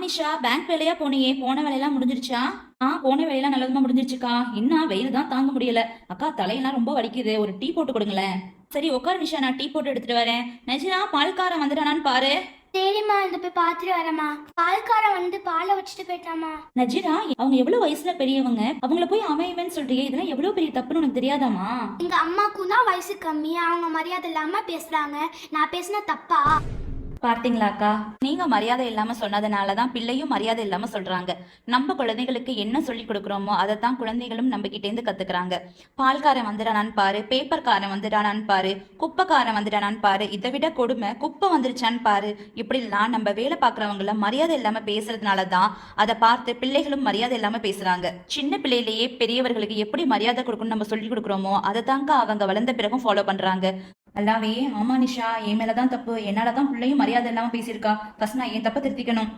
Nisha, bank வேலையா போனியே, போன வேலையெல்லாம் முடிஞ்சிருச்சா? போன வேலையெல்லாம் நல்லதுமா முடிஞ்சிருச்சுக்கா. என்ன வெயில் தான் தாங்க முடியல. அக்கா, தலையெல்லாம் ரொம்ப வலிக்குது, ஒரு டீ போட்டு கொடுங்களேன். சரி உட்கார் நிஷா, நான் டீ போட்டு எடுத்துட்டு வரேன். நஜினா, பால்காரன் வந்துட்டானான்னு பாரு. சரிம்மா, இந்த போய் பார்த்துட்டு வரேம்மா. பால்காரன் வந்து பாலை வச்சுட்டு போயிட்டாமா. நஜினா, அவங்க எவ்வளவு வயசுல பெரியவங்க, அவங்கள போய் அவன் இவன் சொல்றியே, இதெல்லாம் எவ்வளவு பெரிய தப்புன்னு உனக்கு தெரியாதாமா? எங்க அம்மாக்கும் தான் வயசு கம்மி, அவங்க மரியாதை இல்லாம பேசுறாங்க. நான் பேசின தப்பா? பார்த்தீங்களாக்கா, நீங்க மரியாதை இல்லாம சொன்னதுனாலதான் பிள்ளையும் மரியாதை இல்லாம சொல்றாங்க. நம்ம குழந்தைகளுக்கு என்ன சொல்லி கொடுக்குறோமோ அதைத்தான் குழந்தைகளும் நம்ம கிட்ட இருந்து கத்துக்கிறாங்க. பால்காரன் வந்துடானான்னு பாரு, பேப்பர்காரன் வந்துடானான்னு பாரு, குப்பைக்காரன் வந்துடானான்னு பாரு, இதை விட கொடுமை குப்பை வந்துருச்சான்னு பாரு. இப்படிலாம் நம்ம வேலை பார்க்குறவங்கள மரியாதை இல்லாம பேசுறதுனாலதான் அதை பார்த்து பிள்ளைகளும் மரியாதை இல்லாம பேசுறாங்க. சின்ன பிள்ளையிலேயே பெரியவர்களுக்கு எப்படி மரியாதை கொடுக்கணும்னு நம்ம சொல்லி கொடுக்குறோமோ அதை தாங்க அவங்க வளர்ந்த பிறகும் ஃபாலோ பண்றாங்க. நல்லாவே ஆமா நிஷா, என் மேலதான் தப்பு, என்னாலதான் பிள்ளையும் மரியாதை இல்லாம பேசியிருக்கா. ஃபர்ஸ்ட் நான் என் தப்ப திருத்திக்கணும்.